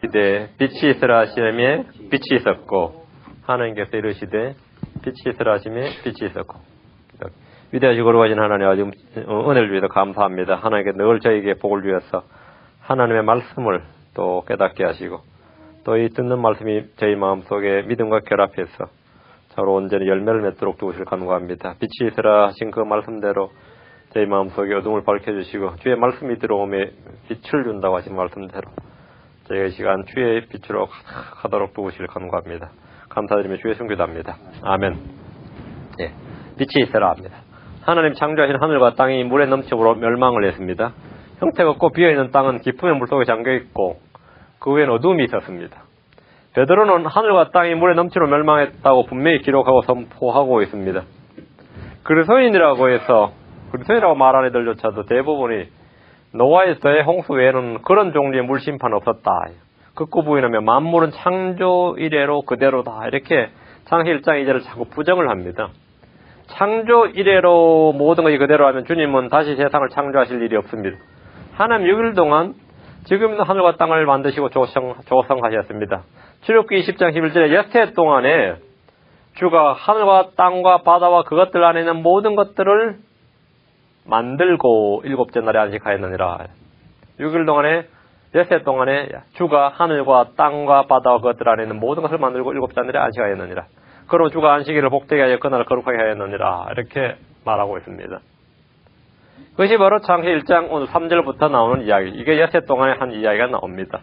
이르시되 빛이 있으라 하시매 빛이 있었고 하나님께서 이르시되 빛이 있으라 하시매 빛이 있었고. 위대하시고 거룩하신 하나님 아주 은혜를 위해서 감사합니다. 하나님께 늘 저에게 복을 주셔서 하나님의 말씀을 또 깨닫게 하시고 또 이 듣는 말씀이 저희 마음속에 믿음과 결합해서 서로 온전히 열매를 맺도록 도우실 간구합니다. 빛이 있으라 하신 그 말씀대로 저희 마음속에 어둠을 밝혀주시고 주의 말씀이 들어오며 빛을 준다고 하신 말씀대로 저희가 이 시간 주의 빛으로 가도록 도우실 간구합니다. 감사드리며 주의 순교답니다. 아멘. 예, 빛이 있으라 합니다. 하나님 창조하신 하늘과 땅이 물에 넘치므로 멸망을 했습니다. 형태가 없고 비어있는 땅은 깊음의 물속에 잠겨있고 그 위에는 어둠이 있었습니다. 베드로는 하늘과 땅이 물에 넘치므로 멸망했다고 분명히 기록하고 선포하고 있습니다. 그리스도인이라고 해서 그리스도인이라고 말하는 이들조차도 대부분이 노아의 대홍수 외에는 그런 종류의 물심판 없었다. 극구 부인하며 만물은 창조 이래로 그대로다. 이렇게 창세기 1장 2절을 자꾸 부정을 합니다. 창조 이래로 모든 것이 그대로 하면 주님은 다시 세상을 창조하실 일이 없습니다. 하나님 6일 동안 지금 있는 하늘과 땅을 만드시고 조성하셨습니다. 출애굽기 20장 11절에 엿새 동안에 주가 하늘과 땅과 바다와 그것들 안에 있는 모든 것들을 만들고 일곱째 날에 안식하였느니라. 6일 동안에 엿새 동안에 주가 하늘과 땅과 바다와 그것들 안에 있는 모든 것을 만들고 일곱째 날에 안식하였느니라. 그러므로 주가 안식일을 복되게 하여 그날을 거룩하게 하였느니라. 이렇게 말하고 있습니다. 그것이 바로 창세기 1장 오늘 3절부터 나오는 이야기. 이게 엿새 동안에 한 이야기가 나옵니다.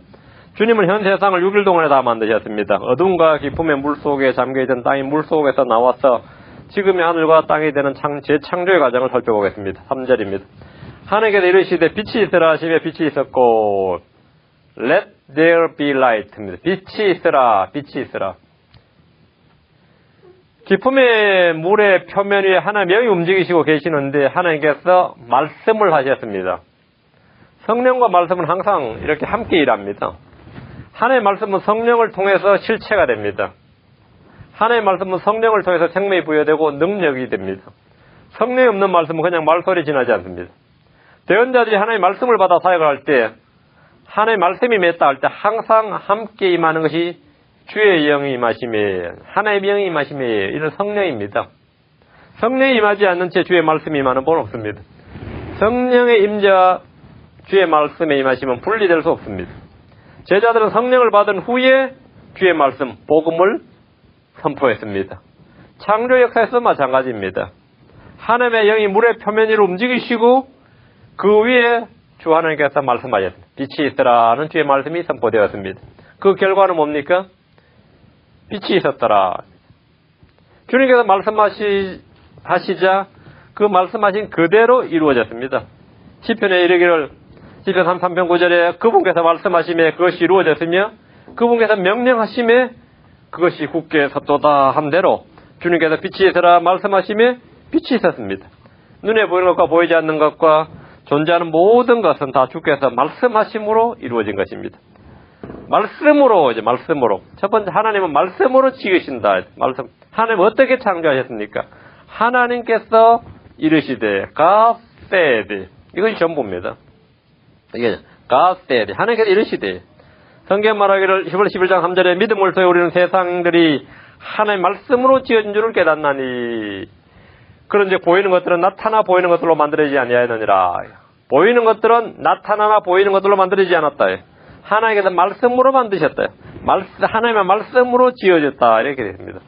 주님은 현 세상을 6일 동안에 다 만드셨습니다. 어둠과 깊음의 물속에 잠겨있던 땅이 물속에서 나와서 지금의 하늘과 땅이 되는 재창조의 과정을 살펴보겠습니다. 3절입니다. 하나님께서 이르시되 빛이 있으라 하시며 빛이 있었고 Let there be light입니다. 빛이 있으라, 빛이 있으라. 깊음의 물의 표면 위에 하나님의 영이 움직이시고 계시는데 하나님께서 말씀을 하셨습니다. 성령과 말씀은 항상 이렇게 함께 일합니다. 하나님의 말씀은 성령을 통해서 실체가 됩니다. 하나님의 말씀은 성령을 통해서 생명이 부여되고 능력이 됩니다. 성령이 없는 말씀은 그냥 말소리 지나지 않습니다. 대언자들이 하나님의 말씀을 받아 사역을 할 때 하나님의 말씀이 맺다 할 때 항상 함께 임하는 것이 주의 영이 임하심에 하나님의 영이 임하심에 이런 성령입니다. 성령이 임하지 않는 채 주의 말씀이 임하는 본 없습니다. 성령의 임재와 주의 말씀에 임하시면 분리될 수 없습니다. 제자들은 성령을 받은 후에 주의 말씀, 복음을 선포했습니다. 창조 역사에서 마찬가지입니다. 하나님의 영이 물의 표면 위로 움직이시고 그 위에 주 하나님께서 말씀하셨습니다. 빛이 있더라는 주의 말씀이 선포되었습니다. 그 결과는 뭡니까? 빛이 있었더라. 주님께서 말씀하시자 그 말씀하신 그대로 이루어졌습니다. 시편에 이르기를 시편 33편 9절에 그분께서 말씀하심에 그것이 이루어졌으며 그분께서 명령하심에 그것이 굳게 섰도다 한 대로 주님께서 빛이 있으라 말씀하심에 빛이 있었습니다. 눈에 보이는 것과 보이지 않는 것과 존재하는 모든 것은 다 주께서 말씀하심으로 이루어진 것입니다. 말씀으로. 첫 번째, 하나님은 말씀으로 지으신다. 말씀. 하나님 어떻게 창조하셨습니까? 하나님께서 이르시되, God said. 이것이 전부입니다. 이게, God said. 하나님께서 이르시되. 성경 말하기를 10월 11장 3절에 믿음을 통해 우리는 세상들이 하나님의 말씀으로 지어진 줄을 깨닫나니. 그런데 보이는 것들은 나타나 보이는 것들로 만들어지지 아니하였느니라. 보이는 것들은 나타나나 보이는 것들로 만들어지지 않았다. 하나님께서 말씀으로 만드셨다. 하나님의 말씀으로 지어졌다. 이렇게 됩니다.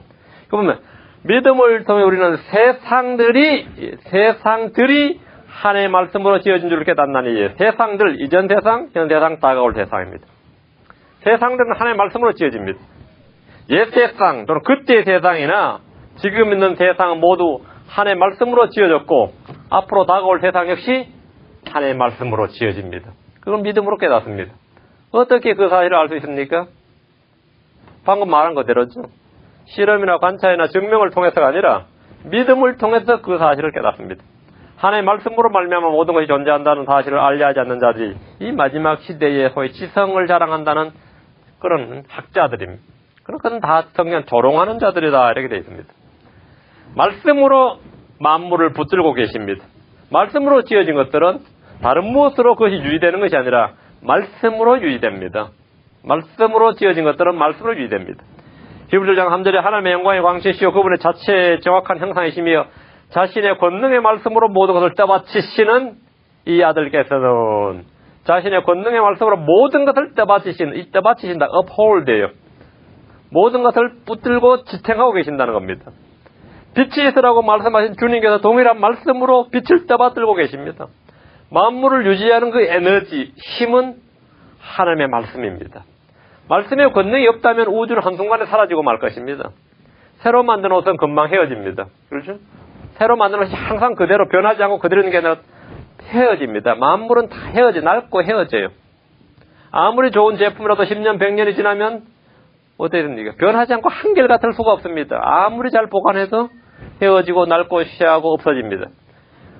그러면 믿음을 통해 우리는 세상들이 하나님의 말씀으로 지어진 줄을 깨닫나니. 세상들, 이전 세상, 현 세상, 다가올 세상입니다. 세상들은 하나님의 말씀으로 지어집니다. 옛 세상 또는 그때의 세상이나 지금 있는 세상은 모두 하나님의 말씀으로 지어졌고 앞으로 다가올 세상 역시 하나님의 말씀으로 지어집니다. 그건 믿음으로 깨닫습니다. 어떻게 그 사실을 알 수 있습니까? 방금 말한 그대로죠. 실험이나 관찰이나 증명을 통해서가 아니라 믿음을 통해서 그 사실을 깨닫습니다. 하나님의 말씀으로 말미암아 모든 것이 존재한다는 사실을 알려하지 않는 자들이 이 마지막 시대에 소위 지성을 자랑한다는 그런 학자들입니다. 그런 것은 다 성경 조롱하는 자들이다 이렇게 되어 있습니다. 말씀으로 만물을 붙들고 계십니다. 말씀으로 지어진 것들은 다른 무엇으로 그것이 유지되는 것이 아니라 말씀으로 유지됩니다. 말씀으로 지어진 것들은 말씀으로 유지됩니다. 히브리서 1장 3절에 하나님의 영광의 광채시요 그분의 자체의 정확한 형상이시며 자신의 권능의 말씀으로 모든 것을 떠받치시는 이 아들께서는 자신의 권능의 말씀으로 모든 것을 떠받치시는, 이 떠받치신다, uphold예요. 모든 것을 붙들고 지탱하고 계신다는 겁니다. 빛이 있으라고 말씀하신 주님께서 동일한 말씀으로 빛을 떠받들고 계십니다. 만물을 유지하는 그 에너지, 힘은 하나님의 말씀입니다. 말씀의 권능이 없다면 우주는 한순간에 사라지고 말 것입니다. 새로 만든 옷은 금방 헤어집니다. 그렇죠? 새로 만든 옷이 항상 그대로 변하지 않고 그대로 있는 게 아니라 헤어집니다. 만물은 다 낡고 헤어져요. 아무리 좋은 제품이라도 10년, 100년이 지나면 어떻게 됩니까? 변하지 않고 한결같을 수가 없습니다. 아무리 잘 보관해도 헤어지고 낡고 쉬하고 없어집니다.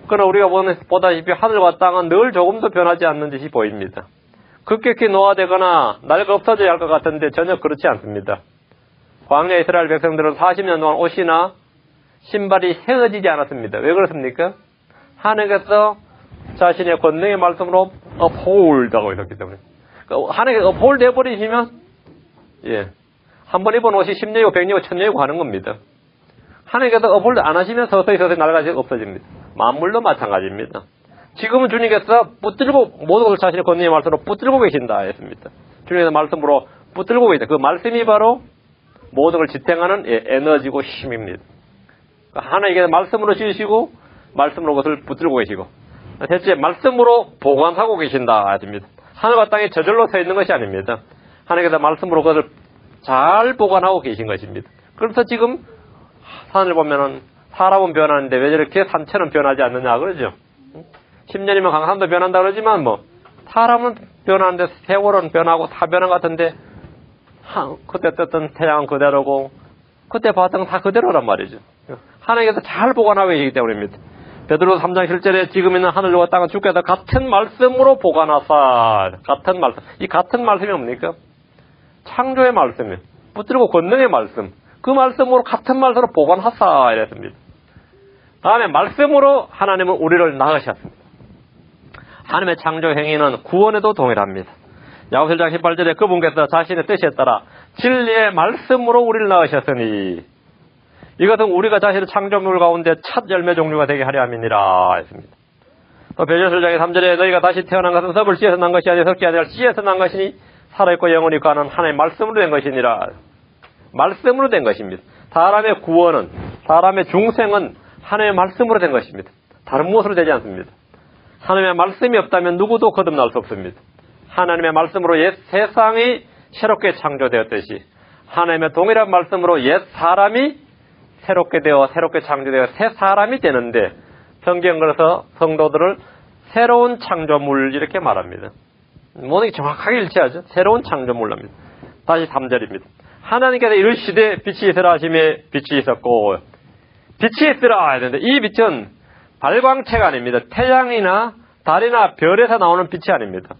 그러나 우리가 보다시피 하늘과 땅은 늘 조금도 변하지 않는 듯이 보입니다. 급격히 노화되거나 낡아 없어져야 할 것 같은데 전혀 그렇지 않습니다. 광야 이스라엘 백성들은 40년 동안 옷이나 신발이 헤어지지 않았습니다. 왜 그렇습니까? 하나님께서 자신의 권능의 말씀으로 uphold하고 있었기 때문에. 하나님께서 uphold 해버리시면 한 번 입은 옷이 10년이고 100년이고 1000년이고 가는 겁니다. 하나님께서 uphold 안 하시면 서서히 낡아서 없어집니다. 만물도 마찬가지입니다. 지금은 주님께서 붙들고 모든 것을 자신의 권능의 말씀으로 붙들고 계신다 했습니다. 주님께서 말씀으로 붙들고 계신다. 그 말씀이 바로 모든 걸 지탱하는 에너지고 힘입니다. 하나님께서 말씀으로 지으시고 말씀으로 그것을 붙들고 계시고 대체 말씀으로 보관하고 계신다 했습니다. 하늘과 땅이 저절로 서 있는 것이 아닙니다. 하나님께서 말씀으로 그것을 잘 보관하고 계신 것입니다. 그래서 지금 산을 보면은 사람은 변하는데 왜 저렇게 산처럼 변하지 않느냐 그러죠. 10년이면 강산도 변한다 그러지만 사람은 변하는데 세월은 변하고 다 변한 것 같은데 그때 떴던 태양은 그대로고 그때 봤던 건 다 그대로란 말이죠. 하나님께서 잘 보관하고 계시기 때문입니다. 베드로서 3장 7절에 지금 있는 하늘과 땅은 주께서 같은 말씀으로 보관하사. 같은 말씀. 이 같은 말씀이 뭡니까? 창조의 말씀이에요. 붙들고 권능의 말씀. 그 말씀으로 같은 말씀으로 보관하사 이랬습니다. 다음에 말씀으로 하나님은 우리를 낳으셨습니다. 하나님의 창조 행위는 구원에도 동일합니다. 야고보서 1장 18절에 그분께서 자신의 뜻에 따라 진리의 말씀으로 우리를 낳으셨으니 이것은 우리가 자신의 창조물 가운데 첫 열매 종류가 되게 하려 함이니라 했습니다. 또 베드로서 1장 3절에 너희가 다시 태어난 것은 섭을 씨에서 난 것이 아니라 섞이 아니라 씨에서 난 것이니 살아있고 영원히 가는 하나님의 말씀으로 된 것이니라. 말씀으로 된 것입니다. 사람의 구원은 사람의 중생은 하나님의 말씀으로 된 것입니다. 다른 무엇으로 되지 않습니다. 하나님의 말씀이 없다면 누구도 거듭날 수 없습니다. 하나님의 말씀으로 옛 세상이 새롭게 창조되었듯이 하나님의 동일한 말씀으로 옛 사람이 새롭게 되어 새롭게 창조되어 새 사람이 되는데 성경 그래서 성도들을 새로운 창조물 이렇게 말합니다. 모든 게 정확하게 일치하죠. 새로운 창조물랍니다. 다시 3절입니다. 하나님께서 이르시되 빛이 있으라 하심에 빛이 있었고 빛이 있으라 해야 되는데 이 빛은 발광체가 아닙니다. 태양이나 달이나 별에서 나오는 빛이 아닙니다.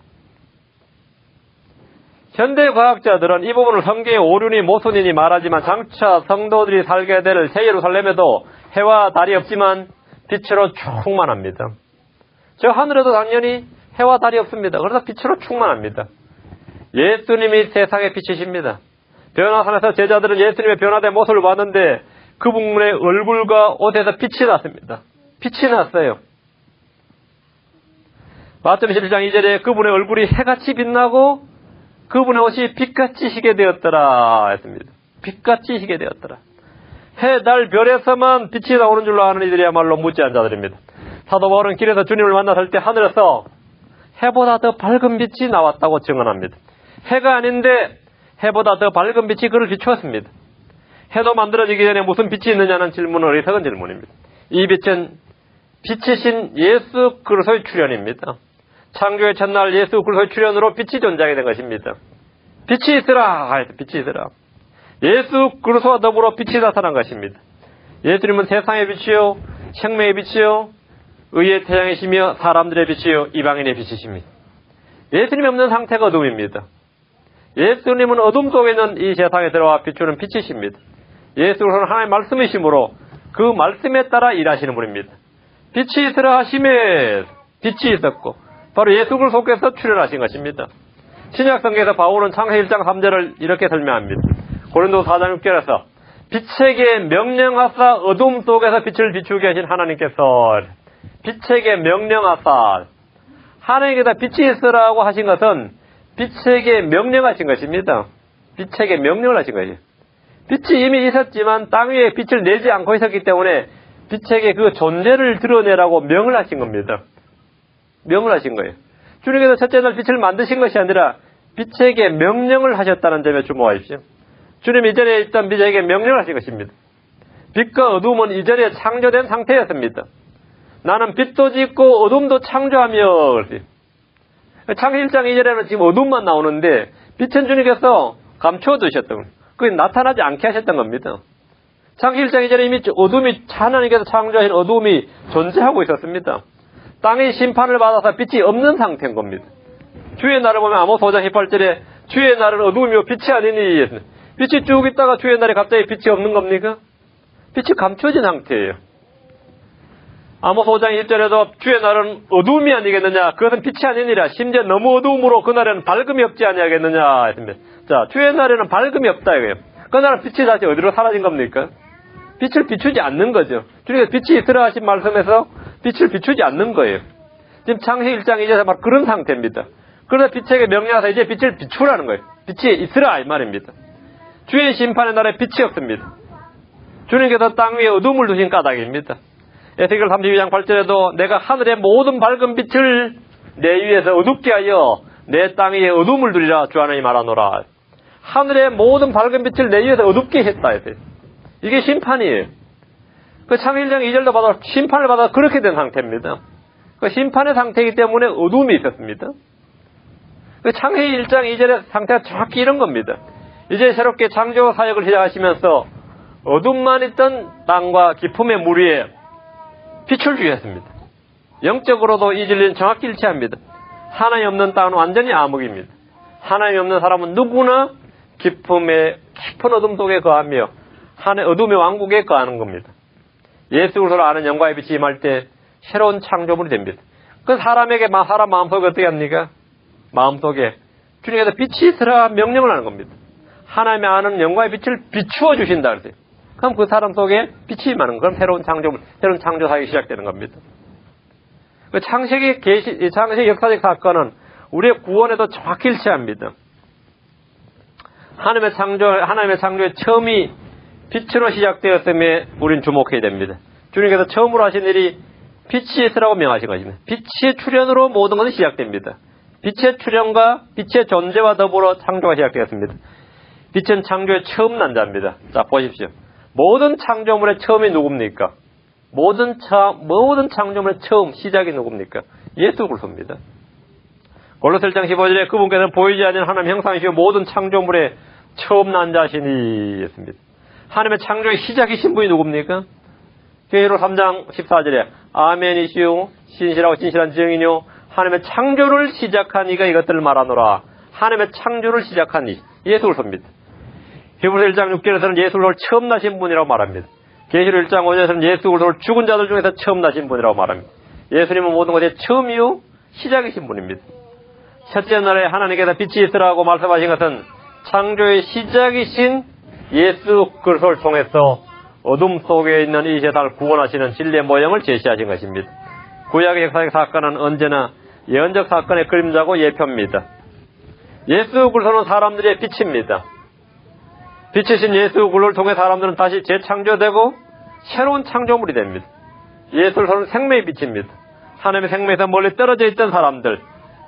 현대 과학자들은 이 부분을 성경의 오륜이 모순이니 말하지만 장차 성도들이 살게 될 새 예루살렘에도 해와 달이 없지만 빛으로 충만합니다. 저 하늘에도 당연히 해와 달이 없습니다. 그래서 빛으로 충만합니다. 예수님이 세상의 빛이십니다. 변화산에서 제자들은 예수님의 변화된 모습을 봤는데 그분의 얼굴과 옷에서 빛이 났습니다. 빛이 났어요. 마태복음 11장 2절에 그분의 얼굴이 해같이 빛나고 그분의 옷이 빛같이 희게 되었더라 했습니다. 빛같이 희게 되었더라. 해, 달, 별에서만 빛이 나오는 줄로 아는 이들이야말로 무지한 자들입니다. 사도 바울은 길에서 주님을 만났을 때 하늘에서 해보다 더 밝은 빛이 나왔다고 증언합니다. 해가 아닌데 해보다 더 밝은 빛이 그를 비추었습니다. 해도 만들어지기 전에 무슨 빛이 있느냐는 질문은 어리석은 질문입니다. 이 빛은 빛이신 예수 그리스도의 출현입니다. 창조의 첫날 예수 그리스도의 출현으로 빛이 존재하게 된 것입니다. 빛이 있으라. 빛이 있으라. 예수 그리스도와 더불어 빛이 나타난 것입니다. 예수님은 세상의 빛이요 생명의 빛이요 의의 태양이시며 사람들의 빛이요 이방인의 빛이십니다. 예수님이 없는 상태가 어둠입니다. 예수님은 어둠 속에 있는 이 세상에 들어와 비추는 빛이십니다. 예수 그리스도는 하나님의 말씀이시므로 그 말씀에 따라 일하시는 분입니다. 빛이 있으라 하심에 빛이 있었고 바로 예수 그리스도께서 출현하신 것입니다. 신약성경에서 바울은 창세기 1장 3절을 이렇게 설명합니다. 고린도서 4장 6절에서 빛에게 명령하사 어둠 속에서 빛을 비추게 하신 하나님께서 빛에게 명령하사 하나님께서 빛이 있으라고 하신 것은 빛에게 명령하신 것입니다. 빛에게 명령을 하신 거예요. 빛이 이미 있었지만 땅 위에 빛을 내지 않고 있었기 때문에 빛에게 그 존재를 드러내라고 명을 하신 겁니다. 명을 하신 거예요. 주님께서 첫째 날 빛을 만드신 것이 아니라 빛에게 명령을 하셨다는 점에 주목하십시오. 주님 이전에 있던 빛에게 명령을 하신 것입니다. 빛과 어둠은 이전에 창조된 상태였습니다. 나는 빛도 짓고 어둠도 창조하며 그랬어요. 창세기 1장 2절에는 지금 어둠만 나오는데 빛은 주님께서 감추어 두셨던 거예요. 그게 나타나지 않게 하셨던 겁니다. 창세기 1장 2절에 이미 어둠이 하나님께서 창조하신 어둠이 존재하고 있었습니다. 땅의 심판을 받아서 빛이 없는 상태인 겁니다. 주의 날을 보면 아모스 5장 18절에 주의 날은 어둠이요 빛이 아니니 빛이 쭉 있다가 주의 날에 갑자기 빛이 없는 겁니까? 빛이 감춰진 상태예요. 아모스 5장 1절에도 주의 날은 어둠이 아니겠느냐, 그것은 빛이 아니니라. 심지어 너무 어두움으로 그날에는 밝음이 없지 아니하겠느냐 했습니다. 자, 주의 날에는 밝음이 없다 이거예요. 그날은 빛이 다시 어디로 사라진 겁니까? 빛을 비추지 않는 거죠. 주님께서 빛이 있으라 하신 말씀에서 빛을 비추지 않는 거예요. 지금 창세기 1장 2절에서 막 그런 상태입니다. 그래서 빛에게 명령하사 이제 빛을 비추라는 거예요. 빛이 있으라 이 말입니다. 주의 심판의 날에 빛이 없습니다. 주님께서 땅 위에 어둠을 두신 까닭입니다. 에스겔 32장 8절에도 내가 하늘의 모든 밝은 빛을 내 위에서 어둡게 하여 내 땅 위에 어둠을 두리라 주 하나님이 말하노라. 하늘의 모든 밝은 빛을 내 위에서 어둡게 했다 했어요. 이게 심판이에요. 그 창세기 1장 2절도 받아 심판을 받아 그렇게 된 상태입니다. 그 심판의 상태이기 때문에 어둠이 있었습니다. 그 창세기 1장 2절의 상태가 정확히 이런 겁니다. 이제 새롭게 창조 사역을 시작하시면서 어둠만 있던 땅과 기품의 물 위에 빛을 주셨습니다. 영적으로도 이 진리는 정확히 일치합니다. 하나님 없는 땅은 완전히 암흑입니다. 하나님 없는 사람은 누구나 깊은 어둠 속에 거하며 하나의 어둠의 왕국에 거하는 겁니다. 예수 그리스도를 아는 영광의 빛이 임할 때 새로운 창조물이 됩니다. 그 사람에게 사람 마음속에 어떻게 합니까? 마음속에 주님께서 빛이 있으라 명령을 하는 겁니다. 하나님의 아는 영광의 빛을 비추어 주신다 그러세요. 그럼 그 사람 속에 빛이 임하는 그럼 새로운 창조물, 새로운 창조 사역이 시작되는 겁니다. 그 창세기 역사적 사건은 우리의 구원에도 정확히 일치합니다. 하나님의 창조의 처음이 빛으로 시작되었음에 우리는 주목해야 됩니다. 주님께서 처음으로 하신 일이 빛이 있으라고 명하신 것입니다. 빛의 출현으로 모든 것은 시작됩니다. 빛의 출현과 빛의 존재와 더불어 창조가 시작되었습니다. 빛은 창조의 처음 난 자입니다. 자, 보십시오. 모든 창조물의 처음이 누굽니까? 모든 창조물의 처음, 시작이 누굽니까? 예수 그리스도입니다. 골로새 1장 15절에 그분께서는 보이지 않는 하나님 형상이시고 모든 창조물의 처음 난 자시니 했습니다. 하나님의 창조의 시작이신 분이 누굽니까? 계시록 3장 14절에 아멘이시오 신실하고 진실한 증인이요 하나님의 창조를 시작한 이가 이것들을 말하노라. 하나님의 창조를 시작한 이 예수 그리스도입니다. 히브리서 1장 6절에서는 예수 그리스도를 처음 나신 분이라고 말합니다. 계시록 1장 5절에서는 예수 그리스도를 죽은 자들 중에서 처음 나신 분이라고 말합니다. 예수님은 모든 것의 처음이요 시작이신 분입니다. 첫째 날에 하나님께서 빛이 있으라고 말씀하신 것은 창조의 시작이신 예수 그리스도를 통해서 어둠 속에 있는 이 세상을 구원하시는 진리의 모형을 제시하신 것입니다. 구약의 역사적 사건은 언제나 예언적 사건의 그림자고 예표입니다. 예수 그리스도는 사람들의 빛입니다. 빛이신 예수 그리스도를 통해 사람들은 다시 재창조되고 새로운 창조물이 됩니다. 예수 그리스도는 생명의 빛입니다. 하나님의 생명에서 멀리 떨어져 있던 사람들,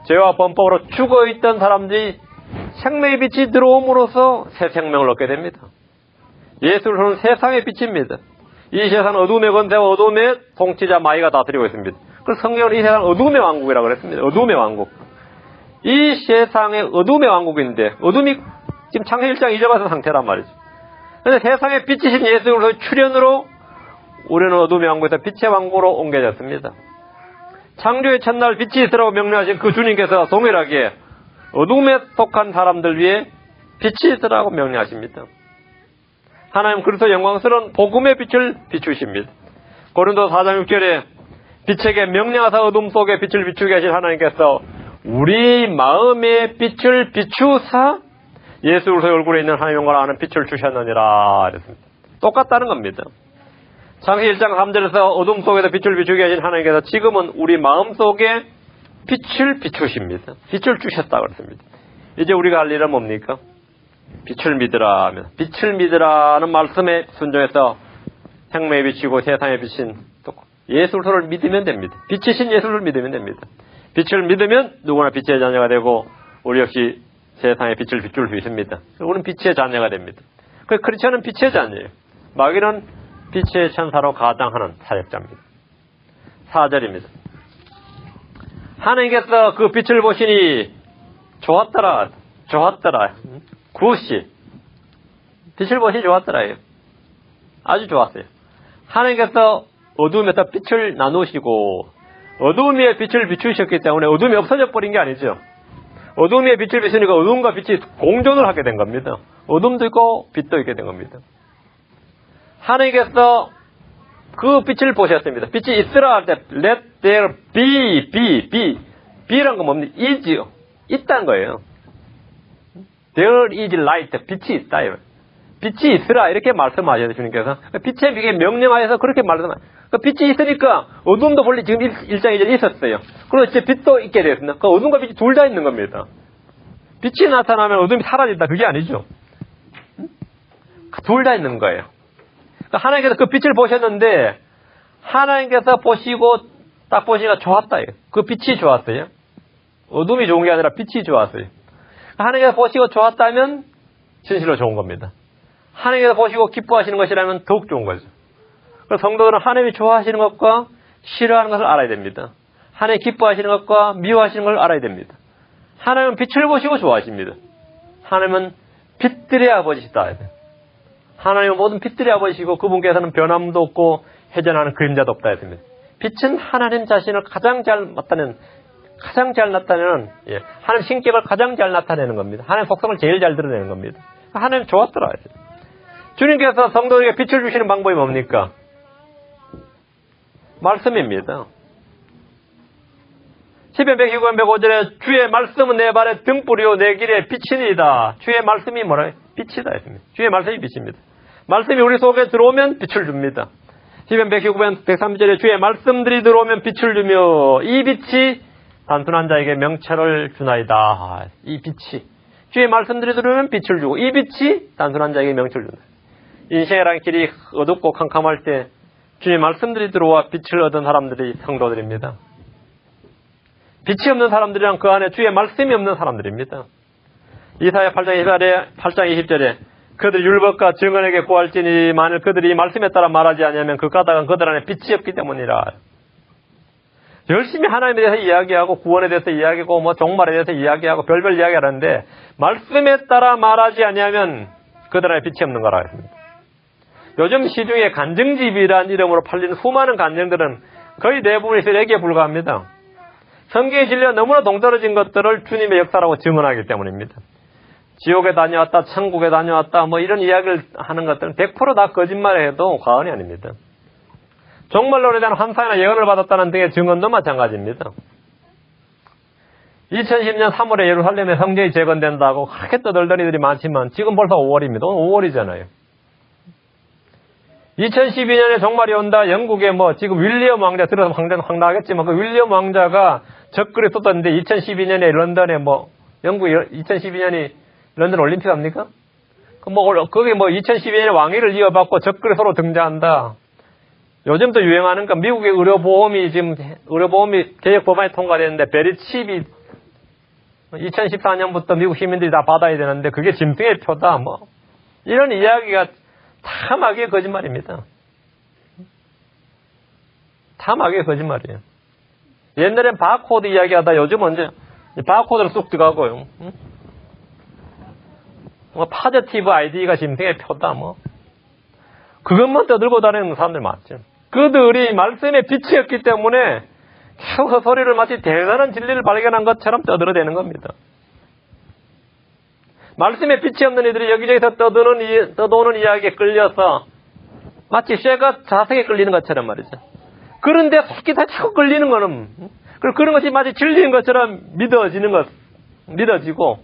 죄와 범법으로 죽어있던 사람들이 생명의 빛이 들어옴으로써 새 생명을 얻게 됩니다. 예수 그리스도는 세상의 빛입니다. 이 세상 어둠의 권세와 어둠의 통치자 마귀가 다스리고 있습니다. 그래서 성경은 이 세상 어둠의 왕국이라고 그랬습니다. 어둠의 왕국. 이 세상의 어둠의 왕국인데 어둠이 지금 창세기 1장 2절 같은 상태란 말이죠. 그런데 세상의 빛이신 예수 그리스도의 출현으로 우리는 어둠의 왕국에서 빛의 왕국으로 옮겨졌습니다. 창조의 첫날 빛이 있으라고 명령하신 그 주님께서 동일하게 어둠에 속한 사람들 위해 빛이 있으라고 명령하십니다. 하나님 그리스도 영광스러운 복음의 빛을 비추십니다. 고린도서 4장 6절에 빛에게 명령하사 어둠 속에 빛을 비추게 하신 하나님께서 우리 마음의 빛을 비추사 예수 그리스도의 얼굴에 있는 하나님의 영광을 아는 빛을 주셨느니라 그랬습니다. 똑같다는 겁니다. 창세기 1장 3절에서 어둠 속에서 빛을 비추게 하신 하나님께서 지금은 우리 마음 속에 빛을 비추십니다. 빛을 주셨다 그랬습니다. 이제 우리가 할 일은 뭡니까? 빛을 믿으라 하면 빛을 믿으라는 말씀에 순종해서 생명의 빛이고 세상의 빛인 예수 그리스도를 믿으면 됩니다. 빛이신 예수를 믿으면 됩니다. 빛을 믿으면 누구나 빛의 자녀가 되고 우리 역시 세상에 빛을 비출 수 있습니다. 우리는 빛의 자녀가 됩니다. 그 크리스천은 빛의 자녀예요. 마귀는 빛의 천사로 가장하는 사역자입니다. 4절입니다. 하나님께서 그 빛을 보시니 좋았더라. 굿이 빛을 보시니 좋았더라예요. 아주 좋았어요. 하나님께서 어두움에서 빛을 나누시고 어두움 위에 빛을 비추셨기 때문에 어둠이 없어져 버린 게 아니죠. 어둠 위에 빛을 비추니까 어둠과 빛이 공존을 하게 된 겁니다. 어둠도 있고 빛도 있게 된 겁니다. 하나님께서 그 빛을 보셨습니다. 빛이 있으라 할 때 let there be B란 건 뭡니까? is요. 있다는 거예요. There is light. 빛이 있다. 빛이 있으라 이렇게 말씀하셔요. 주님께서. 빛의 빛에 명령하여서 그렇게 말씀하셔요. 빛이 있으니까 어둠도 본래 지금 1장 2절에 있었어요. 그리고 이제 빛도 있게 되었습니다. 그 어둠과 빛이 둘 다 있는 겁니다. 빛이 나타나면 어둠이 사라진다. 그게 아니죠. 둘 다 있는 거예요. 그러니까 하나님께서 그 빛을 보셨는데 하나님께서 보시고 딱 보시니까 좋았다. 그 빛이 좋았어요. 어둠이 좋은 게 아니라 빛이 좋았어요. 하나님께서 보시고 좋았다면 진실로 좋은 겁니다. 하나님께서 보시고 기뻐하시는 것이라면 더욱 좋은 거죠. 그래서 성도들은 하나님이 좋아하시는 것과 싫어하는 것을 알아야 됩니다. 하나님이 기뻐하시는 것과 미워하시는 걸 알아야 됩니다. 하나님은 빛을 보시고 좋아하십니다. 하나님은 빛들의 아버지시다. 하나님은 모든 빛들의 아버지시고 그분께서는 변함도 없고 회전하는 그림자도 없다 했습니다. 빛은 하나님 자신을 가장 잘 나타내는 하나님 신격을 가장 잘 나타내는 겁니다. 하나님 속성을 제일 잘 드러내는 겁니다. 하나님 좋았더라. 주님께서 성도에게 빛을 주시는 방법이 뭡니까? 말씀입니다. 시편 119편 105절에 주의 말씀은 내 발에 등불이요 내 길에 빛이니이다. 주의 말씀이 뭐라? 빛이다 했습니다. 주의 말씀이 빛입니다. 말씀이 우리 속에 들어오면 빛을 줍니다. 시편 119편 103절에 주의 말씀들이 들어오면 빛을 주며 이 빛이 단순한 자에게 명철을 주나이다. 이 빛이 주의 말씀들이 들어오면 빛을 주고 이 빛이 단순한 자에게 명철을 준다. 인생이라는 길이 어둡고 캄캄할 때 주의 말씀들이 들어와 빛을 얻은 사람들이 성도들입니다. 빛이 없는 사람들이란 그 안에 주의 말씀이 없는 사람들입니다. 이사야 8장 20절에 그들이 율법과 증언에게 구할지니 만일 그들이 말씀에 따라 말하지 않으면 그 까닭은 그들 안에 빛이 없기 때문이라. 열심히 하나님에 대해서 이야기하고 구원에 대해서 이야기하고 종말에 대해서 이야기하고 별별 이야기하는데 말씀에 따라 말하지 않으면 그들 안에 빛이 없는 거라 했습니다. 요즘 시중에 간증집이라는 이름으로 팔리는 수많은 간증들은 거의 대부분이 쓰레기에 불과합니다. 성경의 진리와 너무나 동떨어진 것들을 주님의 역사라고 증언하기 때문입니다. 지옥에 다녀왔다, 천국에 다녀왔다, 이런 이야기를 하는 것들은 100% 다 거짓말해도 과언이 아닙니다. 종말론에 대한 환상이나 예언을 받았다는 등의 증언도 마찬가지입니다. 2010년 3월에 예루살렘에 성전이 재건된다고 그렇게 떠들던 이들이 많지만 지금 벌써 5월입니다. 오늘 5월이잖아요. 2012년에 종말이 온다. 영국에 지금 윌리엄 왕자 들어서 황당하겠지만 그 윌리엄 왕자가 적글에 쏟았는데 2012년에 런던에 영국이 2012년이 런던 올림픽 합니까? 거기 2012년에 왕위를 이어받고 적글에 서로 등장한다. 요즘도 유행하는 건 미국의 의료보험이 개혁 법안이 통과됐는데 베리칩이 2014년부터 미국 시민들이 다 받아야 되는데 그게 짐승의 표다. 이런 이야기가 다 마귀의 거짓말입니다. 다 마귀의 거짓말이에요. 옛날엔 바코드 이야기하다 요즘은 이제 바코드로 쑥 들어가고요. 파저티브 아이디가 짐승의 표다. 그것만 떠들고 다니는 사람들 많죠. 그들이 말씀의 빛이었기 때문에 계속 그 소리를 마치 대단한 진리를 발견한 것처럼 떠들어대는 겁니다. 말씀에 빛이 없는 이들이 여기저기서 떠도는 이야기에 끌려서 마치 쇠가 자석에 끌리는 것처럼 말이죠. 그런데 새끼 다 자꾸 끌리는 거는 그리고 그런 것이 마치 진리인 것처럼 믿어지고,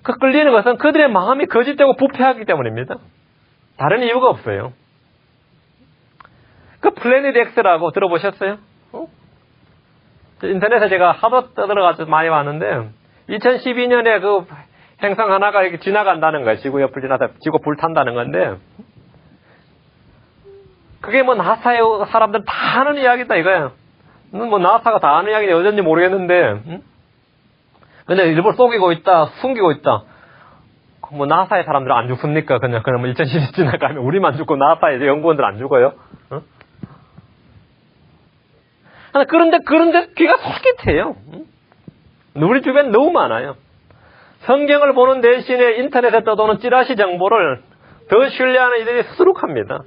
그 끌리는 것은 그들의 마음이 거짓되고 부패하기 때문입니다. 다른 이유가 없어요. 그 플래닛 X라고 들어보셨어요? 인터넷에 제가 하도 떠들어가지고 많이 왔는데, 2012년에 그 행성 하나가 이렇게 지나간다는 거예요. 지구 옆을 지나서 지구 불탄다는 건데, 그게 뭐 나사의 사람들 다 하는 이야기다 이거예요. 뭐 나사가 다 하는 이야기는 어쩐지 모르겠는데, 근데 일부러 속이고 있다, 숨기고 있다. 뭐 나사의 사람들은 안 죽습니까? 그냥 뭐 2012 지나가면 우리만 죽고 나사의 연구원들 안 죽어요? 그런데 귀가 솔깃해요. 우리 주변 너무 많아요. 성경을 보는 대신에 인터넷에 떠도는 찌라시 정보를 더 신뢰하는 이들이 수두룩합니다.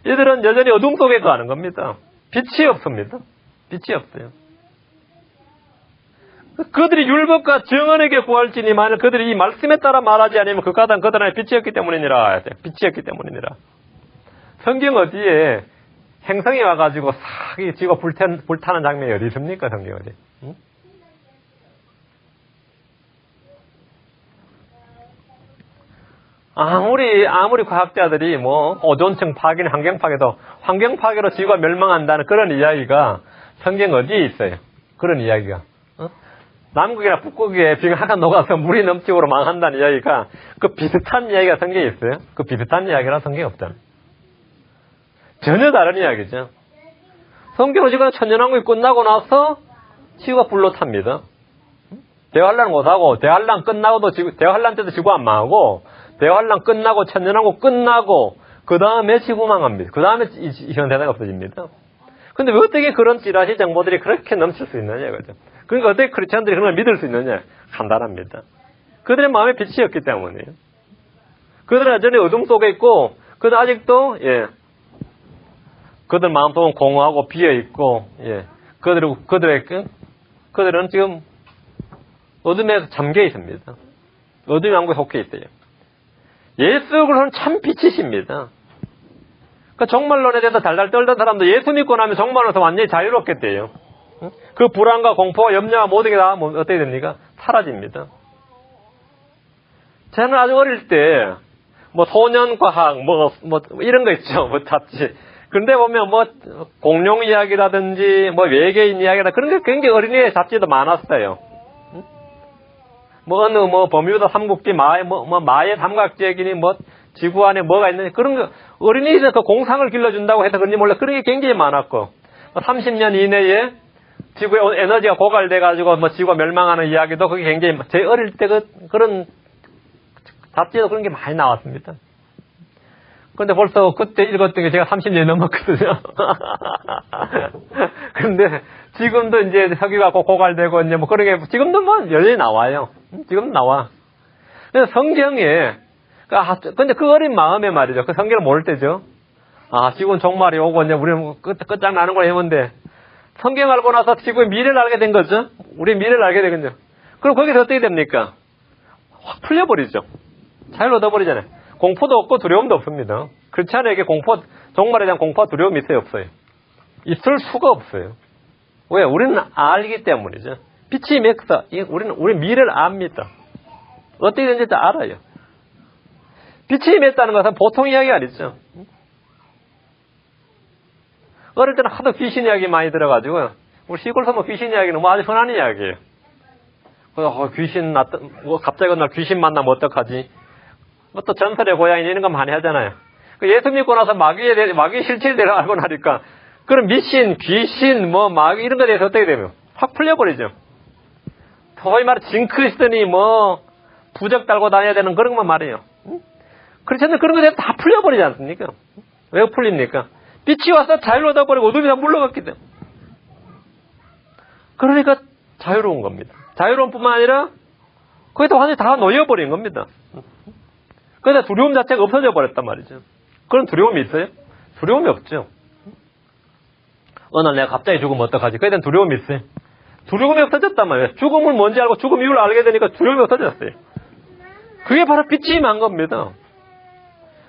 이들은 여전히 어둠 속에 거하는 겁니다. 빛이 없습니다. 빛이 없어요. 그들이 율법과 정언에게 구할지니 만일 그들이 이 말씀에 따라 말하지 않으면 그 가장 그들 안에 빛이었기 때문이니라. 빛이었기 때문이니라. 성경 어디에 행성이 와가지고 싹 지구 불타는 장면이 어디 있습니까? 성경 어디? 응? 아무리 과학자들이 뭐 오존층 파괴는 환경 파괴로 지구가 멸망한다는 그런 이야기가 성경 어디에 있어요? 그런 이야기가. 남극이나 북극에 비가 하나 녹아서 물이 넘치고로 망한다는 이야기가 그 비슷한 이야기가 성경에 있어요? 그 비슷한 이야기란 성경에 없잖아요. 전혀 다른 이야기죠. 성경은 지금 천년왕국이 끝나고 나서 지구가 불로 탑니다. 대환란 못하고 대환란 끝나고도 대환란 때도 지구 안 망하고 대환란 끝나고 천년왕국 끝나고 그 다음에 지구 망합니다. 그 다음에 현대사가 없어집니다. 근데 왜 어떻게 그런 찌라시 정보들이 그렇게 넘칠 수 있느냐 이거죠. 그러니까 어떻게 크리스천들이 그런 걸 믿을 수 있느냐? 간단합니다. 그들의 마음에 빛이 없기 때문이에요. 그들은 여전히 어둠 속에 있고 그들 아직도 그들 마음속은 공허하고 비어 있고 그들은 지금 어둠에 잠겨 있습니다. 어둠의 왕국에 속해 있어요. 예수 그리스도는 참 빛이십니다. 그 종말론에 대해서 달달 떨던 사람도 예수 믿고 나면 종말론에서 완전히 자유롭게 돼요. 그 불안과 공포와 염려와 모든 게 다 어떻게 됩니까? 사라집니다. 저는 아주 어릴 때 뭐 소년과학 뭐 이런 거 있죠. 뭐 잡지. 그런데 보면 뭐 공룡 이야기라든지 뭐 외계인 이야기라 그런 게 굉장히 어린이의 잡지도 많았어요. 뭐 어느 버뮤다 삼국지 마의 삼각지역이니 뭐 지구 안에 뭐가 있는지 그런 거 어린이들 그 공상을 길러준다고 해서 그런지 몰라 그런 게 굉장히 많았고 30년 이내에 지구의 에너지가 고갈돼가지고 뭐 지구가 멸망하는 이야기도 그게 굉장히 제 어릴 때 그런 잡지에도 그런 게 많이 나왔습니다. 근데 벌써 그때 읽었던 게 제가 30년이 넘었거든요. 근데 지금도 이제 석유가 고갈되고 이제 뭐 그런 게 지금도 뭐 여전히 나와요. 지금 나와. 그래서 성경에 근데 그 어린 마음에 말이죠. 그 성경을 모를 때죠. 지금 종말이 오고 이제 우리는 끝장나는 걸 했는데 성경 알고 나서 지구의 미래를 알게 된 거죠. 우리 미래를 알게 되거든요. 그럼 거기서 어떻게 됩니까? 확 풀려버리죠. 자유로 얻어버리잖아요. 공포도 없고 두려움도 없습니다. 크리스찬에게 종말에 대한 공포와 두려움이 있어요, 없어요? 있을 수가 없어요. 왜? 우리는 알기 때문이죠. 빛이 맥사. 우리 미래를 압니다. 어떻게 되는지 다 알아요. 빛이 맺다는 것은 보통 이야기 아니죠. 어릴 때는 하도 귀신 이야기 많이 들어가지고 우리 시골에서 뭐 귀신 이야기는 뭐 아주 흔한 이야기예요. 갑자기 어느 날 귀신 만나면 어떡하지? 뭐 또 전설의 고양이 이런 거 많이 하잖아요. 예수 믿고 나서 마귀 실체에 대해서 알고 나니까 그런 미신, 귀신, 마귀 이런 거에 대해서 어떻게 되면 확 풀려버리죠. 소위 말해 징크스더니 부적 달고 다녀야 되는 그런 것만 말이에요. 그렇잖아요. 그런 거에 대해서 다 풀려버리지 않습니까? 왜 풀립니까? 빛이 와서 자유를 얻어버리고 어둠이 다 물러갔기 때문에. 그러니까 자유로운 겁니다. 자유로운 뿐만 아니라 거기다 완전히 다 놓여버린 겁니다. 그래서 두려움 자체가 없어져 버렸단 말이죠. 그런 두려움이 있어요? 두려움이 없죠. 어느 날 내가 갑자기 죽으면 어떡하지? 그에 대한 두려움이 있어요. 두려움이 없어졌단 말이에요. 죽음을 뭔지 알고 죽음 이유를 알게 되니까 두려움이 없어졌어요. 그게 바로 빛이 임한 겁니다.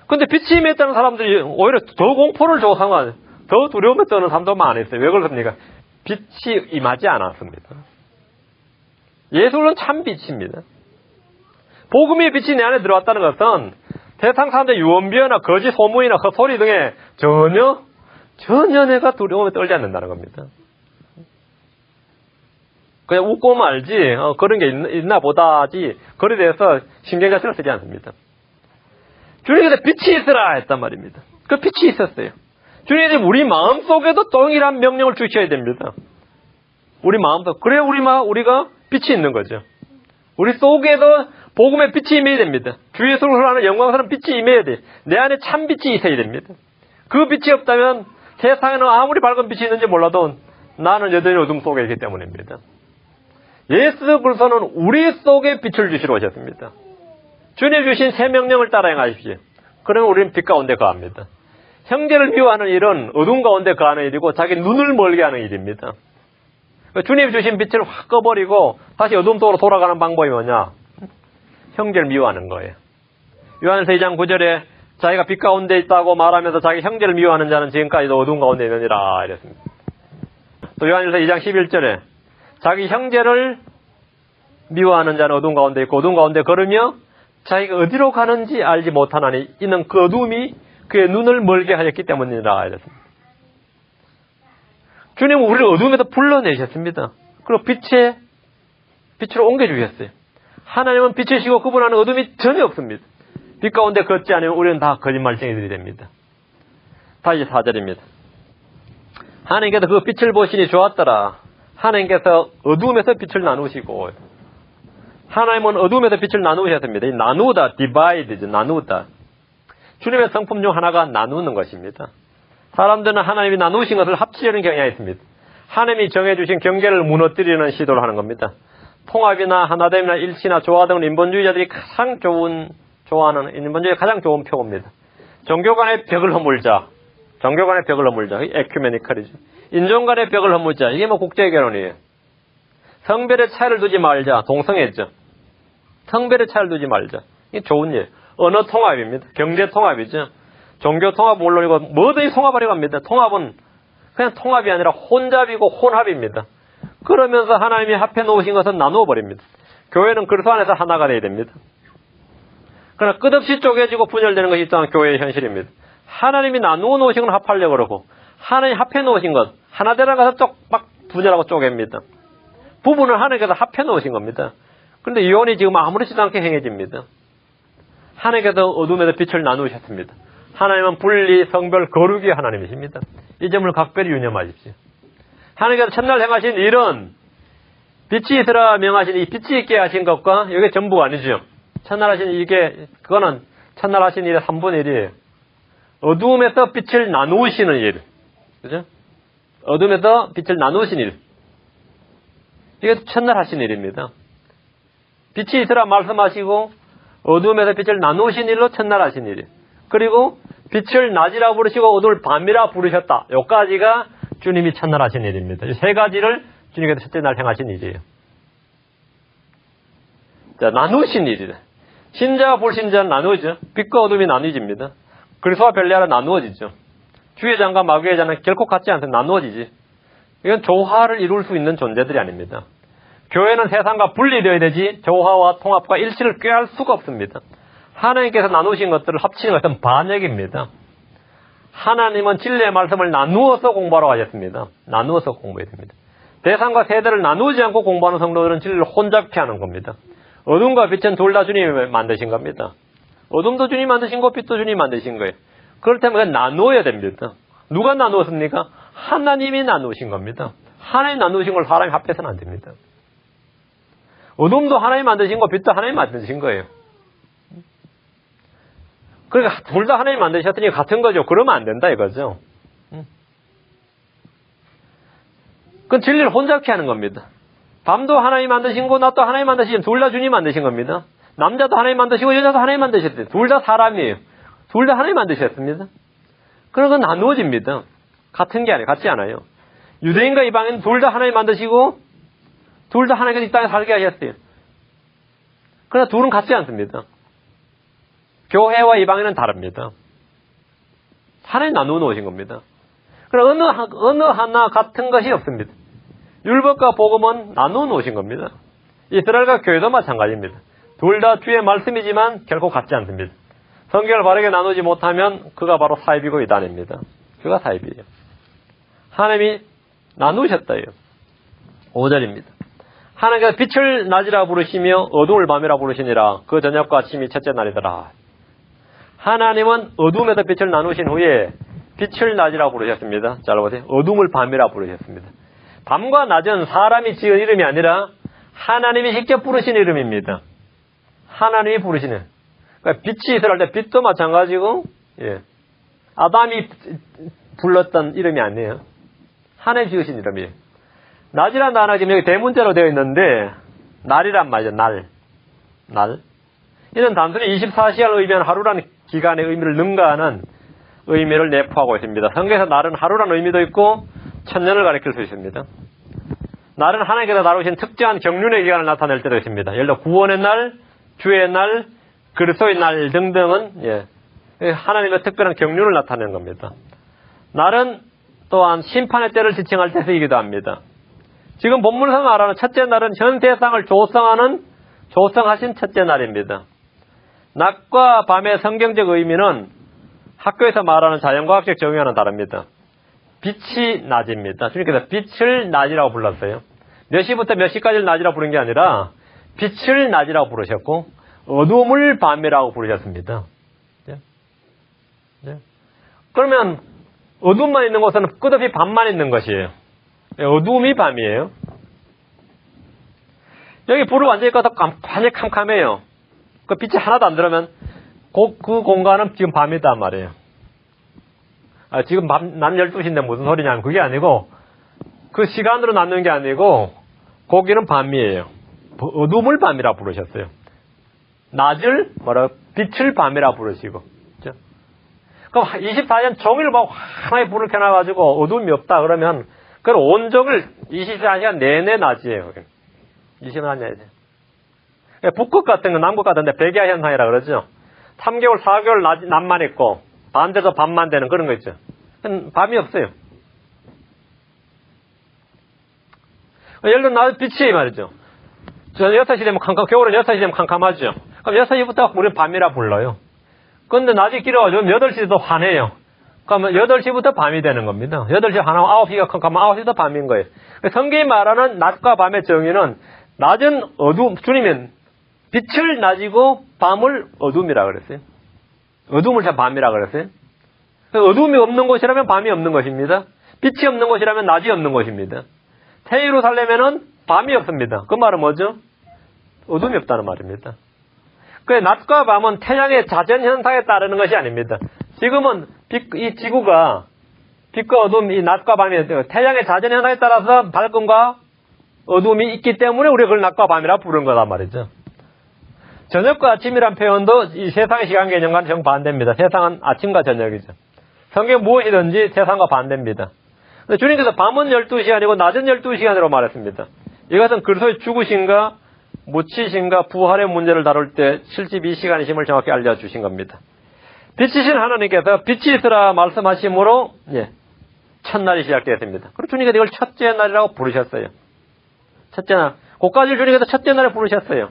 근데 빛이 임했다는 사람들이 오히려 더 공포를 주고 상관, 더 두려움에 떠는 삶도 안 했어요. 왜 그렇습니까? 빛이 임하지 않았습니다. 예수는 참 빛입니다. 복음의 빛이 내 안에 들어왔다는 것은 세상 사람들의 유언비어나 거짓 소문이나 헛소리 등에 전혀 내가 두려움에 떨지 않는다는 겁니다. 그냥 웃고 말지 그런 게 있나 보다지 그에 대해서 신경 자체를 쓰지 않습니다. 주님께서 빛이 있으라 했단 말입니다. 그 빛이 있었어요. 주님께서 우리 마음속에도 동일한 명령을 주셔야 됩니다. 우리 마음속. 그래야 우리가 빛이 있는 거죠. 우리 속에도 복음의 빛이 임해야 됩니다. 주 예수를 흐르는 영광스러운 빛이 임해야 돼. 내 안에 참 빛이 있어야 됩니다. 그 빛이 없다면 세상에는 아무리 밝은 빛이 있는지 몰라도 나는 여전히 어둠 속에 있기 때문입니다. 예수 그리스도는 우리 속에 빛을 주시러 오셨습니다. 주님 주신 새 명령을 따라 행하십시오. 그러면 우리는 빛 가운데 거합니다. 형제를 미워하는 일은 어둠 가운데 거하는 일이고 자기 눈을 멀게 하는 일입니다. 주님 주신 빛을 확 꺼버리고 다시 어둠 속으로 돌아가는 방법이 뭐냐? 형제를 미워하는 거예요. 요한일서 2장 9절에 자기가 빛 가운데 있다고 말하면서 자기 형제를 미워하는 자는 지금까지도 어둠 가운데 있느니라 이랬습니다. 또 요한일서 2장 11절에 자기 형제를 미워하는 자는 어둠 가운데 있고 어둠 가운데 걸으며 자기가 어디로 가는지 알지 못하나니 이는 그 어둠이 그의 눈을 멀게 하였기 때문이라 이랬습니다. 주님은 우리를 어둠에서 불러내셨습니다. 그리고 빛으로 옮겨주셨어요. 하나님은 빛이시고 그분 안에 어둠이 전혀 없습니다. 빛 가운데 걷지 않으면 우리는 다 거짓말쟁이들이 됩니다. 다시 4절입니다. 하나님께서 그 빛을 보시니 좋았더라. 하나님께서 어둠에서 빛을 나누시고 하나님은 어둠에서 빛을 나누셨습니다. 이 나누다, 디바이드죠. 나누다. 주님의 성품 중 하나가 나누는 것입니다. 사람들은 하나님이 나누신 것을 합치려는 경향이 있습니다. 하나님이 정해주신 경계를 무너뜨리는 시도를 하는 겁니다. 통합이나 하나됨이나 일치나 조화 등은 인본주의자들이 좋아하는 인본주의의 가장 좋은 표입니다. 종교 간의 벽을 허물자. 종교 간의 벽을 허물자. 에큐메니컬이죠. 인종 간의 벽을 허물자. 이게 국제결혼이에요. 성별의 차이를 두지 말자. 동성애죠. 성별의 차이를 두지 말자. 이게 좋은 일. 언어 통합입니다. 경제 통합이죠. 종교 통합은 물론이고 뭐든지 통합하려고 합니다. 통합은 그냥 통합이 아니라 혼잡이고 혼합입니다. 그러면서 하나님이 합해 놓으신 것은 나누어 버립니다. 교회는 그리스도 안에서 하나가 되어야 됩니다. 그러나 끝없이 쪼개지고 분열되는 것이 또한 교회의 현실입니다. 하나님이 나누어 놓으신 건 합하려고 그러고 하나님이 합해 놓으신 것 하나 되는 것은 막 분열하고 쪼갭니다. 부분을 하나님께서 합해 놓으신 겁니다. 그런데 이혼이 지금 아무렇지도 않게 행해집니다. 하나님께서 어둠에서 빛을 나누셨습니다. 하나님은 분리, 성별, 거룩이 하나님이십니다. 이 점을 각별히 유념하십시오. 하나님께서 첫날 행하신 일은 빛이 있으라 명하신 이 빛이 있게 하신 것과 이게 전부가 아니죠. 첫날 하신 그거는 첫날 하신 일의 3분의 1이에요. 어둠에서 빛을 나누시는 일. 그죠? 어둠에서 빛을 나누신 일. 이게 첫날 하신 일입니다. 빛이 있으라 말씀하시고 어둠에서 빛을 나누신 일로 첫날 하신 일이에요. 그리고 빛을 낮이라 부르시고 어둠을 밤이라 부르셨다. 여기까지가 주님이 첫날 하신 일입니다. 이 세 가지를 주님께서 첫째 날 행하신 일이에요. 자, 나누신 일이다. 신자와 불신자는 나누어지죠. 빛과 어둠이 나뉘집니다. 그리스도와 벨레아라 나누어지죠. 주의 장과 마귀의 장은 결코 같지 않습니다. 나누어지지. 이건 조화를 이룰 수 있는 존재들이 아닙니다. 교회는 세상과 분리되어야 되지 조화와 통합과 일치를 꾀할 수가 없습니다. 하나님께서 나누신 것들을 합치는 것은 반역입니다. 하나님은 진리의 말씀을 나누어서 공부하라고 하셨습니다. 나누어서 공부해야 됩니다. 대상과 세대를 나누지 않고 공부하는 성도들은 진리를 혼잡케 하는 겁니다. 어둠과 빛은 둘 다 주님이 만드신 겁니다. 어둠도 주님이 만드신 거, 빛도 주님이 만드신 거예요. 그렇다면 나누어야 됩니다. 누가 나누었습니까? 하나님이 나누신 겁니다. 하나님이 나누신 걸 사람이 합해서는 안 됩니다. 어둠도 하나님이 만드신 거, 빛도 하나님이 만드신 거예요. 그러니까 둘 다 하나님이 만드셨더니 같은 거죠. 그러면 안 된다 이거죠. 그건 진리를 혼잡케 하는 겁니다. 밤도 하나님이 만드신 거, 낮도 하나님이 만드신 둘 다 주님이 만드신 겁니다. 남자도 하나님이 만드시고 여자도 하나님이 만드셨어요. 둘 다 사람이에요. 둘 다 하나님이 만드셨습니다. 그런 건 나누어집니다. 같은 게 아니에요. 같지 않아요. 유대인과 이방인 둘 다 하나님이 만드시고 둘 다 하나님께서 이 땅에 살게 하셨어요. 그러나 둘은 같지 않습니다. 교회와 이방인은 다릅니다. 하나님 나누어 놓으신 겁니다. 그럼 어느 하나 같은 것이 없습니다. 율법과 복음은 나누어 놓으신 겁니다. 이스라엘과 교회도 마찬가지입니다. 둘 다 주의 말씀이지만 결코 같지 않습니다. 성경을 바르게 나누지 못하면 그가 바로 사입이고 이단입니다. 그가 사입이에요. 하나님이 나누셨다요. 5절입니다. 하나님께서 빛을 낮이라 부르시며 어두움을 밤이라 부르시니라. 그 저녁과 아침이 첫째 날이더라. 하나님은 어둠에서 빛을 나누신 후에 빛을 낮이라 부르셨습니다. 잘 보세요. 어둠을 밤이라 부르셨습니다. 밤과 낮은 사람이 지은 이름이 아니라 하나님이 직접 부르신 이름입니다. 하나님이 부르시는. 그러니까 빛이 있을 때 빛도 마찬가지고, 예. 아담이 불렀던 이름이 아니에요. 하나님이 지으신 이름이에요. 낮이란 단어가 지금 여기 대문자로 되어 있는데, 날이란 말이죠, 날. 이는 단순히 24시간을 의미하는 하루라는 기간의 의미를 능가하는 의미를 내포하고 있습니다. 성경에서 날은 하루라는 의미도 있고, 천년을 가리킬 수 있습니다. 날은 하나님께서 다루신 특정한 경륜의 기간을 나타낼 때도 있습니다. 예를 들어 구원의 날, 주의 날, 그리스도의 날 등등은 예, 하나님의 특별한 경륜을 나타내는 겁니다. 날은 또한 심판의 때를 지칭할 때 쓰이기도 합니다. 지금 본문에서 말하는 첫째 날은 현 세상을 조성하신 첫째 날입니다. 낮과 밤의 성경적 의미는 학교에서 말하는 자연과학적 정의와는 다릅니다. 빛이 낮입니다. 주님께서 빛을 낮이라고 불렀어요. 몇 시부터 몇 시까지를 낮이라고 부른 게 아니라 빛을 낮이라고 부르셨고 어두움을 밤이라고 부르셨습니다. 그러면 어둠만 있는 곳은 끝없이 밤만 있는 것이에요. 어두움이 밤이에요. 여기 불을 완전히 꺼서 완전히 캄캄해요. 그 빛이 하나도 안 들어오면 그 공간은 지금 밤이단 말이에요. 지금 낮 12시인데 무슨 소리냐면 그게 아니고 그 시간으로 나누는 게 아니고 거기는 밤이에요. 어둠을 밤이라 부르셨어요. 낮을 빛을 밤이라 부르시고. 그렇죠? 그럼 24년 종일 막 하나의 불을 켜놔가지고 어둠이 없다 그러면 그건 온종일 24시간 내내 낮이에요. 24시간 내내. 북극 같은 거 남극 같은데 백야 현상이라 그러죠. 3개월 4개월 낮만 있고 반대로 밤만 되는 그런 거 있죠. 밤이 없어요. 예를 들어 낮 빛이 말이죠. 6시 되면 겨울은 6시 되면 캄캄하죠. 그럼 6시부터 우리는 밤이라 불러요. 그런데 낮이 길어가지고 8시도 환해요. 그러면 8시부터 밤이 되는 겁니다. 8시 환하고 9시가 캄캄하면 9시도 밤인 거예요. 성경이 말하는 낮과 밤의 정의는 낮은 어둠, 주님은 빛을 낮이고 밤을 어둠이라 그랬어요. 어둠을 참 밤이라 그랬어요. 어둠이 없는 곳이라면 밤이 없는 것입니다. 빛이 없는 곳이라면 낮이 없는 곳입니다. 테예루살렘에는 밤이 없습니다. 그 말은 뭐죠? 어둠이 없다는 말입니다. 그 낮과 밤은 태양의 자전 현상에 따르는 것이 아닙니다. 지금은 이 지구가 빛과 어둠, 이 낮과 밤이 태양의 자전 현상에 따라서 밝음과 어둠이 있기 때문에 우리가 그걸 낮과 밤이라 부르는 거란 말이죠. 저녁과 아침이란 표현도 이 세상의 시간 개념과는 정반대입니다. 세상은 아침과 저녁이죠. 성경 무엇이든지 세상과 반대입니다. 근데 주님께서 밤은 12시간이고 낮은 12시간으로 말했습니다. 이것은 그리스도의 죽으심과 묻히심과 부활의 문제를 다룰 때 72시간이심을 정확히 알려주신 겁니다. 빛이신 하나님께서 빛이 있으라 말씀하심으로 첫날이 시작되었습니다. 그리고 주님께서 이걸 첫째 날이라고 부르셨어요. 첫째 날. 그까지 주님께서 첫째 날에 부르셨어요.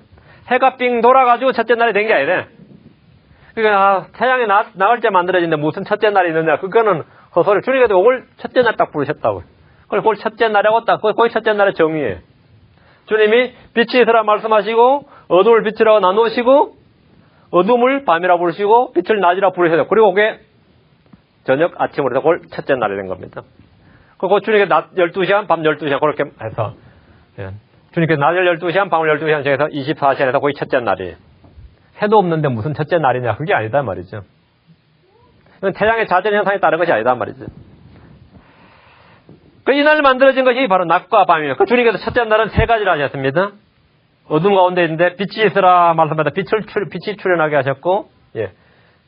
해가 빙 돌아가지고 첫째 날이 된 게 아니래. 그러니까 태양이 나올 때 만들어진데 무슨 첫째 날이 있느냐. 그거는 헛소리. 주님께서 그걸 첫째 날 딱 부르셨다고요. 그걸 첫째 날이라고 딱 거기 첫째 날의 정의예요. 주님이 빛이 있으라 말씀하시고 어둠을 빛이라고 나누시고 어둠을 밤이라 부르시고 빛을 낮이라 부르셨어요. 그리고 그게 저녁 아침으로 해서 그걸 첫째 날이 된 겁니다. 그리고 주님께서 낮 12시간 밤 12시간 그렇게 해서 주님께서 낮을 12시간 밤을 12시간 정해서 24시간에서 거의 첫째 날이에요. 해도 없는데 무슨 첫째 날이냐 그게 아니다 말이죠. 태양의 자전 현상에 따른 것이 아니다 말이죠. 이날 만들어진 것이 바로 낮과 밤이에요. 주님께서 첫째 날은 세 가지를 하셨습니다. 어둠 가운데 있는데 빛이 있으라 말씀하다 빛이 출현하게 하셨고,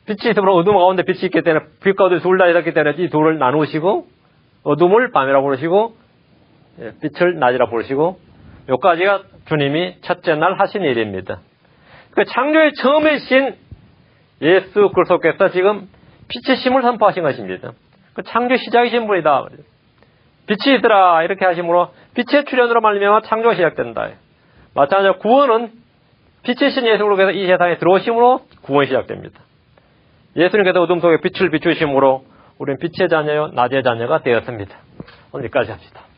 빛이 있으므로 어둠 가운데 빛이 있기 때문에 빛과 어둠이 둘 다 있었기 때문에 이 둘을 나누시고 어둠을 밤이라 부르시고 빛을 낮이라 부르시고 여기까지가 주님이 첫째 날 하신 일입니다. 창조의 처음에 신 예수 그리스도께서 지금 빛의 심을 선포하신 것입니다. 그 창조 시작이신 분이다. 빛이 있으라 이렇게 하심으로 빛의 출현으로 말미암아 창조가 시작된다. 마찬가지로 구원은 빛의 신 예수님께서 이 세상에 들어오심으로 구원이 시작됩니다. 예수님께서 어둠 속에 빛을 비추심으로 우리는 빛의 자녀요 낮의 자녀가 되었습니다. 오늘 여기까지 합시다.